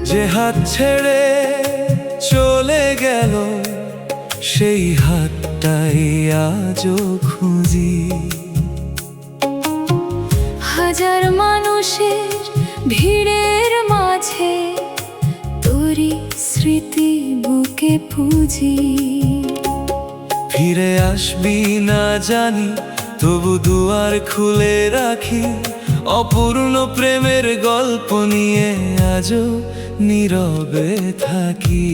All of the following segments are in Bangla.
যে হাত ছেড়ে চলে গেল সেই হাতটাই আজও খুঁজি। হাজার মানুষের ভিড়ের মাঝে তোরই স্মৃতি বুকে পুঁজি। ফিরে আসবি না জানি, তবু দুয়ার খুলে রাখি। অপূর্ণ প্রেমের গল্প নিয়ে আজও নীরবে থাকি।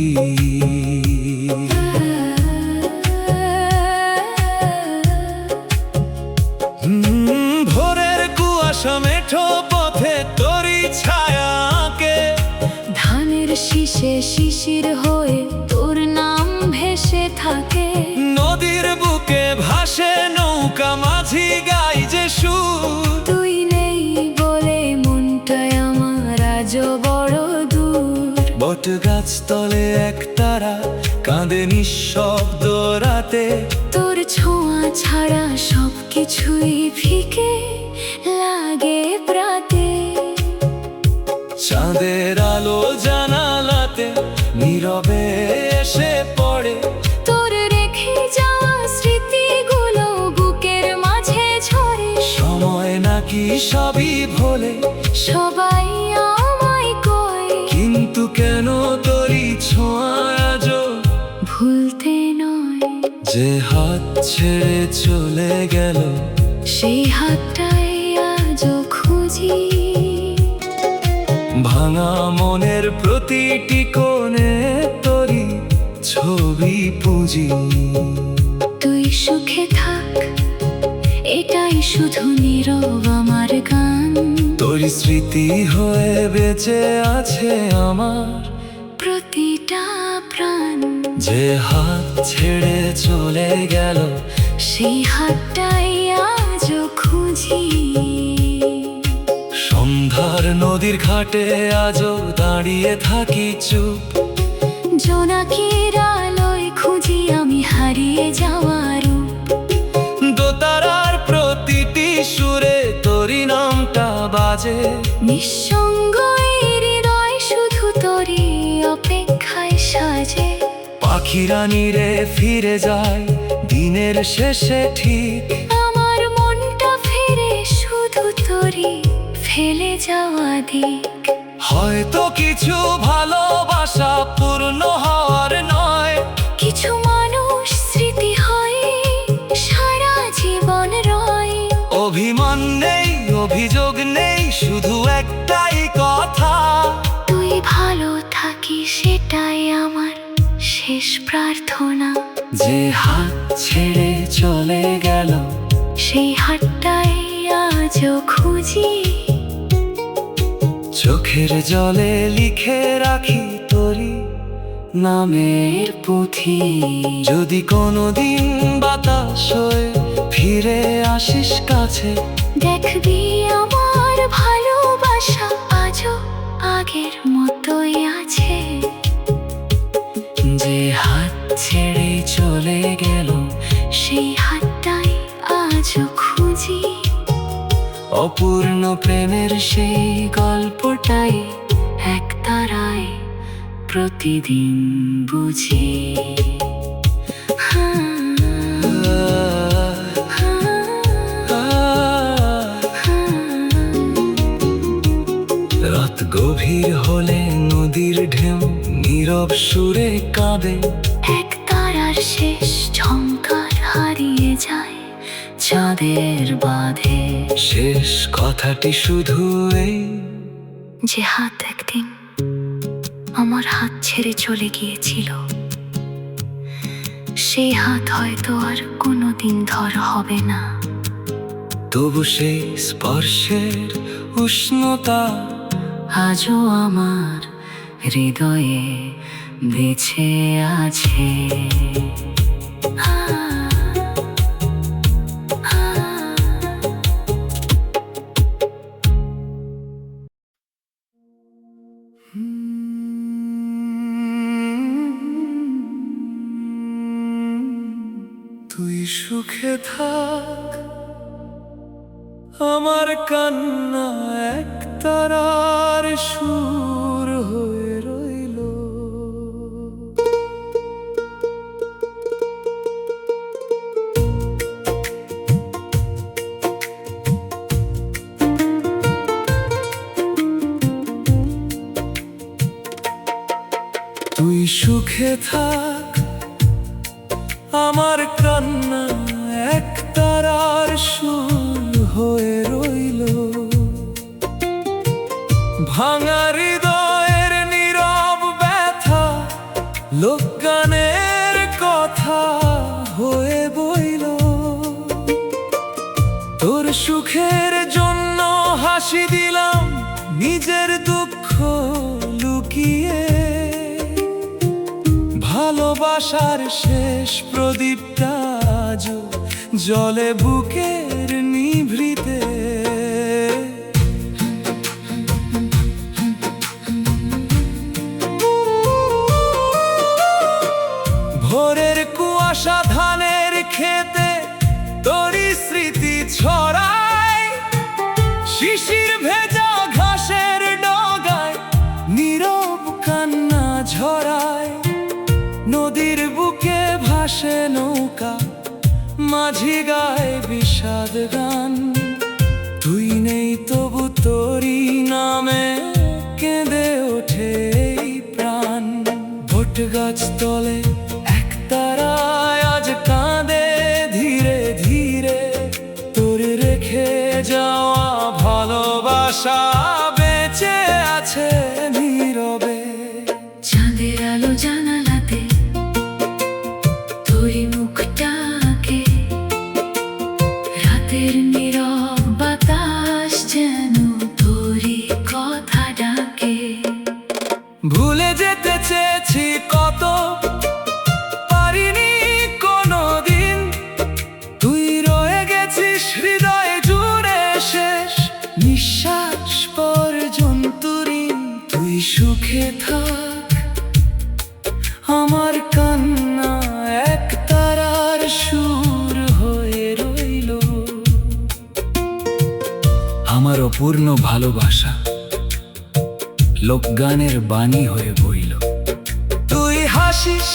ভোরের কুয়াশা মেঠো পথে তোরই ছায়া আঁকে। ধানের শীষে শিশির হয়ে তোর নাম ভেসে থাকে। নদীর বুকে ভাসে নৌকা, মাঝি গাই যে সুর। তুই নেই বলে মনটায় আমার আজও বড় দূর। বট গাছ তলে এক তারা কাঁদে নিঃশব্দ রাতে। তোর ছোঁয়া ছাড়া সবকিছুই ফিকে লাগে প্রাতে। চাঁদের আলো জানালাতে নীরবে এসে পড়ে। তোর রেখে যাওয়া স্মৃতিগুলো বুকের মাঝে ঝরে। সময় নাকি সবই ভোলে, সবাই আমায় কয়, কিন্তু কেন তোরই ছোঁয়া আজও ভুলতে নয়। যে হাত ছেড়ে চলে গেল সেই হাতটাই আজও খুঁজি। ভাঙা মনের প্রতিটি কোণে তোরই ছবি পুঁজি। তুই সুখে থাক, এটাই শুধু নীরব আমার গান। তোরই স্মৃতি হয়ে বেঁচে আছে আমার প্রতিটা প্রাণ। যে হাত ছেড়ে চলে গেল সেই হাতটাই আজও খুঁজি। সন্ধ্যার নদীর ঘাটে আজও দাঁড়িয়ে থাকি চুপ। জোনাকির আলোয় খুঁজি আমি হারিয়ে যাওয়া রূপ। দোতারার প্রতিটি সুরে তোরই নামটা বাজে। নিঃসঙ্গ এই হৃদয় শুধু তোরই অপেক্ষায় সাজে। পাখিরা নীড়ে ফিরে যায় দিনের শেষে ঠিক। আমার মনটা ফিরে শুধু তোরই ফেলে যাওয়া দিক। হয়তো কিছু ভালোবাসা পূর্ণ হওয়ার নয়, কিছু মানুষ স্মৃতি হয় সারা জীবন রয়। অভিমান নেই অভিযোগ নেই, শুধু একটাই কথা। তুই ভালো থাকিস সেটাই আমার শেষ প্রার্থনা। যে হাত ছেড়ে চলে গেল সেই হাতটাই আজও খুঁজি। চোখের জলে লিখে রাখি তোরই নামের পুঁথি। যদি কোনোদিন বাতাস হয়ে ফিরে আসিস কাছে, দেখবি আমার ভালোবাসা আজও আগের মতোই আছে। যে হাত ছেড়ে চলে গেল সেই হাতটাই আজও খুঁজি। অপূর্ণ প্রেমের সেই গল্পটাই এক তারায় প্রতিদিন বুঝি। রাত গভীর হলে নদীর ঢেউ নীরব সুরে কাঁদে। এক তারার শেষ ঝংকার হারিয়ে যায় চাঁদের বাঁধে। শেষ কথাটি শুধু এই, যে হাত একদিন আমার হাত ছেড়ে চলে গিয়েছিল, সেই হাত হয়তো আর কোনোদিন ধর হবে না। তবু সেই স্পর্শের উষ্ণতা আজও আমার হৃদয়ে বেঁচে আছে। তুই সুখে থাক, আমার কান্না এক তারার সুর হয়ে রইল। তুই সুখে থাক, আমার কান্না এক তারার সুর হয়ে রইল। ভাঙা হৃদয়ের নীরব ব্যথা লোকগানের কথা হয়ে বইল। তোর সুখের জন্য হাসি দিলাম নিজের দুঃখ লুকিয়ে। ভালোবাসার শেষ প্রদীপটা আজও জ্বলে বুকের নিভৃতে। ভোরের কুয়াশা ধানের খেতে তোরই স্মৃতি ছড়ায়। শিশির ভেজা ঘাসের ডগায় নীরব কান্না ঝরায়। নদীর বুকে ভাসে নৌকা, মাঝি গায় বিষাদ গান। তুই নেই তবু তোরই নামে কেঁদে ওঠে এই প্রাণ। বট গাছ তলে এক তারায় আজ কাঁদে ধীরে ধীরে। তোর রেখে যাওয়া ভালোবাসা বেঁচে আছে নীরবে। চাঁদের আলো জানালাতে তোরই মুখটাকে, রাতের নীরব বাতাস যেন তোরই কথা ডাকে। ভুলে যেতে চেয়েছি কত, পারিনি কোনোদিন। তুই রয়ে গেছিস হৃদয়ে জুড়ে শেষ নিঃশ্বাস পর্যন্ত ঋণ। তুই সুখে থাক, আমার কান্না এক তারার সুর হয়ে রইল। আমার অপূর্ণ ভালোবাসা লোকগানের বাণী হয়ে বইল। তুই হাসিস,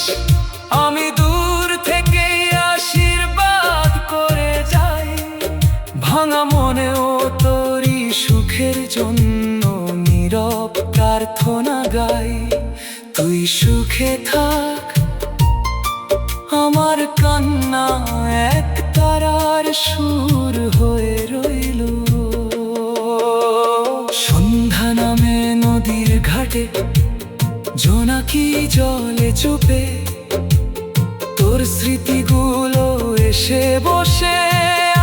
আমি দূর থেকে আশীর্বাদ করে যাই। ভাঙা মনেও তোরই সুখের জন্য নীরব প্রার্থনা গাই। তুই সুখে থাক, আমার কান্না এক তারার সুর হয়ে রইল। সন্ধ্যা নামে নদীর ঘাটে জোনাকি জলে চুপে। তোর স্মৃতিগুলো এসে বসে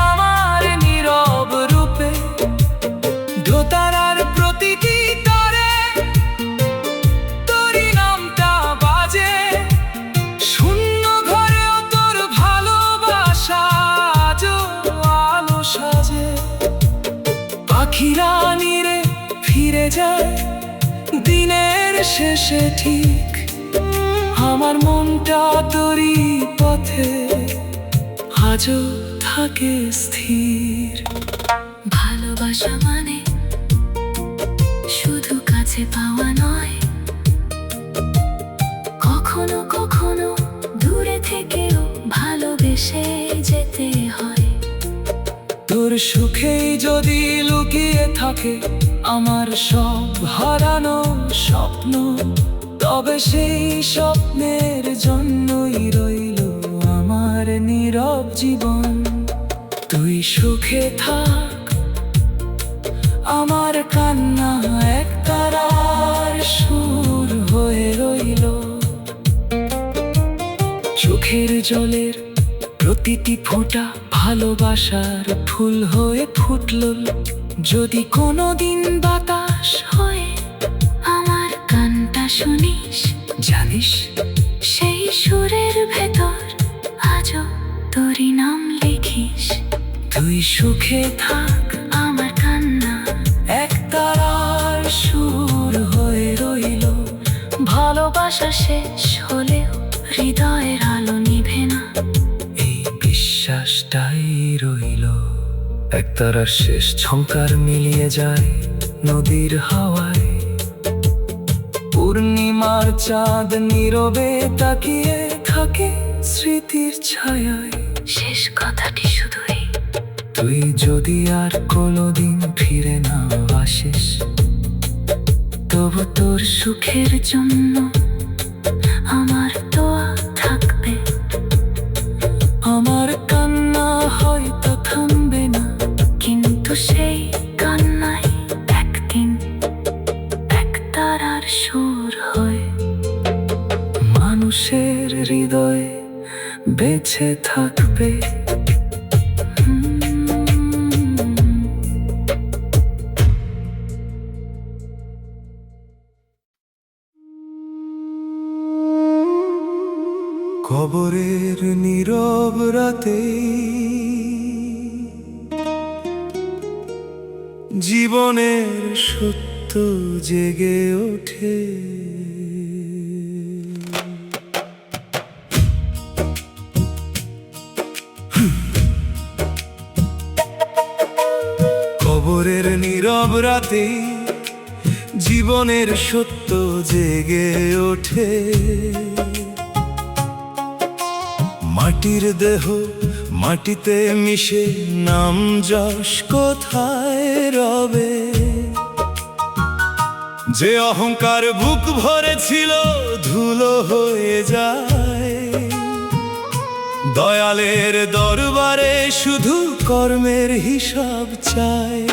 আমার নীরব রূপে। দোতারার প্রতিটি তারে তোরই নামটা বাজে। শূন্য ঘরেও তোর ভালোবাসা আজও আলো সাজে। পাখিরা নীরে ফিরে যায় দিনের শেষে ঠিক। আমার মনটা তোরই পথে আজও থাকে স্থির। ভালোবাসা মানে শুধু কাছে পাওয়া নয়, কখনো কখনো দূরে থেকেও ভালোবেসে যেতে হয়। তোর সুখেই যদি লুকিয়ে থাকে আমার সব হারানো স্বপ্ন, তবে সেই স্বপ্নের জন্যই রইল আমার নীরব জীবন। তুই সুখে থাক, আমার কান্না এক তারার সুর হয়ে রইল। চোখের জলের প্রতিটি ফোঁটা ভালোবাসার ফুল হয়ে ফুটল। যদি কোনোদিন বাতাস হয়ে আমার গানটা শুনিস, জানিস সেই সুরের ভেতর আজও তোরই নাম লিখিস। তুই সুখে থাক, আমার কান্না এক তারার সুর হয়ে রইল। ভালোবাসা শেষ হলেও হৃদয়ের আলো নিভে না। এই বিশ্বাসটাই রইল। একতারার শেষ ঝংকার মিলিয়ে যায় নদীর হাওয়ায় পূর্ণিমার চাঁদ নীরবে তাকিয়ে থাকে স্মৃতির ছায়ায়। শেষ কথাটি শুধুই, তুই যদি আর কোনোদিন ফিরে না আসিস, তবু তোর সুখের জন্য আমার দোয়া থাকবে। আমার কান্না হয়তো থামবে না, কিন্তু সেই কান্নাই একদিন এক তারার সুর হয়ে মানুষের হৃদয়ে বেঁচে থাকবে। কবরের নীরব রাতে জীবনের সত্য জেগে ওঠে। কবরের নীরব রাতে জীবনের সত্য জেগে ওঠে। মাটির দেহ মাটিতে মিশে নাম যশ কোথায় রবে। যে অহংকার বুক ভরেছিল ধুলো হয়ে যায়। দয়ালের দরবারে শুধু কর্মের হিসাব চায়।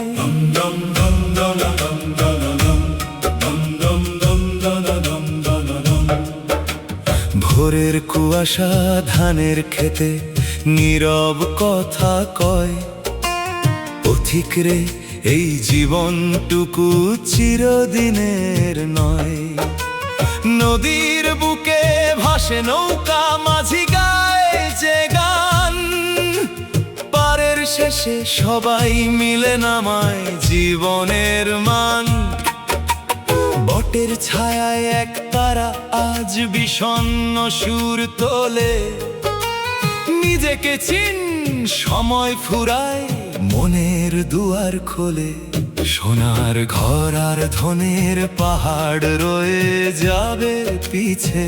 ভোরের কুয়াশা ধানের খেতে নীরব কথা কয়। পথিক রে, এই জীবনটুকু চিরদিনের নয়। নদীর বুকে ভাসে নৌকা, মাঝি গায় যে গান। পারের শেষে সবাই মিলে নামায় জীবনের মান। বটের ছায়ায় এক তারা আজ বিষণ্ণ সুর তোলে। নিজেকে চিন, সময় ফুরায়, মনের দুয়ার খোলে। সোনার ঘর আর ধনের পাহাড় রয়ে যাবে পিছে।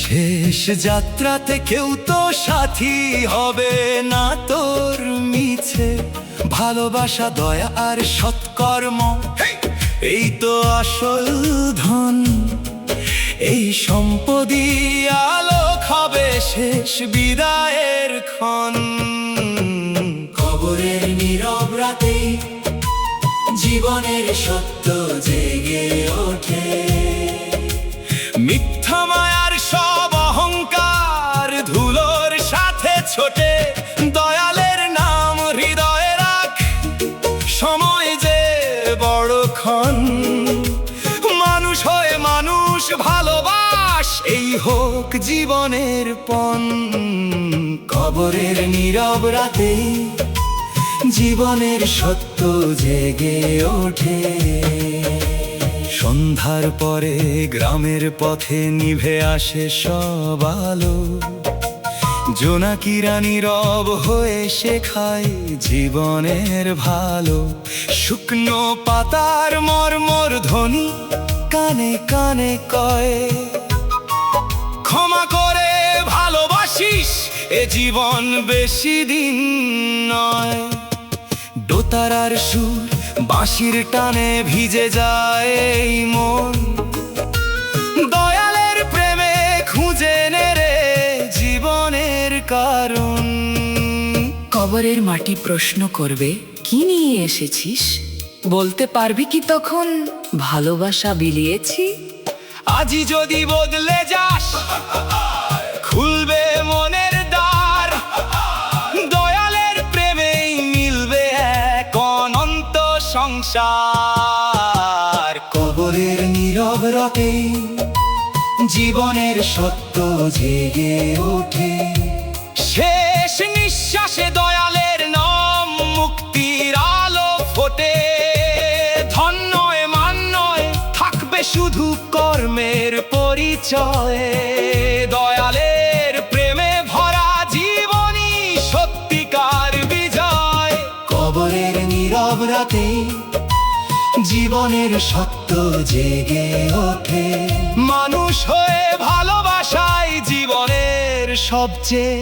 শেষ যাত্রাতে কেউ তো সাথী হবে না তোর মিছে। ভালোবাসা, দয়া আর সৎকর্ম, এই তো আসল ধন। এই সম্পদই আলোক হবে শেষ বিদায়ের ক্ষণ। কবরের নীরব রাতে জীবনের সত্য জেগে ওঠে। মিথ্যা মায়ার সব অহংকার ধুলোর সাথে ছোটে। দয়ালের নাম হৃদয়ে রাখ, সময় যে বড়ক্ষণ। মানুষ হয়ে মানুষ ভালোবাস, এই হোক জীবনের পণ। কবরের নীরব রাতে জীবনের সত্য জেগে ওঠে। সন্ধ্যার পরে গ্রামের পথে নিভে আসে সব আলো। জোনাকিরা নীরব হয়ে শেখায় জীবনের ভালো। শুকনো পাতার মর্মর ধ্বনি কানে কানে কয়, ক্ষমা করে ভালোবাসিস, এ জীবন বেশি দিন নয়। দোতারার সুর বাঁশির টানে ভিজে যায় এই মন। দয়ালের প্রেমে খুঁজে নে রে জীবনের কারণ। কবরের মাটি প্রশ্ন করবে, কি নিয়ে এসেছিস? বলতে পারবি কি তখন ভালোবাসা বিলিয়েছি? আজই যদি বদলে যাস, খুলবে মনের দ্বার। দয়ালের প্রেমেই মিলবে এক অনন্ত সংসার। কবরের নীরব রাতে জীবনের সত্য জেগে ওঠে। শেষ নিঃশ্বাসে দয়ালের নাম, মুক্তির আলো ফোটে। ধন্য এ মান নয়, থাকবে শুধু কর্মের পরিচয়ে। দয়ালের প্রেমে ভরা জীবনী সত্যিকার বিজয়। কবরের নীরব রাতে জীবন জীবনের সত্য জেগে ওঠে। মানুষ হয়ে ভালোবাসাই জীবনের সবচেয়ে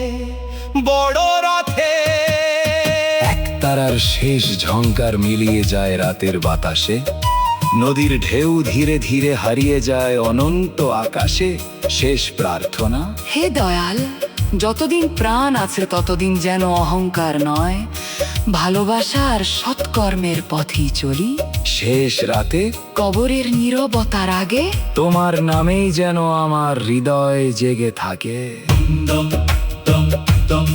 বড় রথে। একতারার শেষ ঝংকার মিলিয়ে যায় রাতের বাতাসে, নদীর ঢেউ ধীরে ধীরে হারিয়ে যায় অনন্ত আকাশে। শেষ প্রার্থনা, হে দয়াল, যতদিন প্রাণ আছে ততদিন যেন অহংকার নয়, ভালোবাসা আর সৎকর্মের পথেই চলি। শেষ রাতে কবরের নীরবতার আগে তোমার নামেই যেন আমার হৃদয় জেগে থাকে। দম দম দম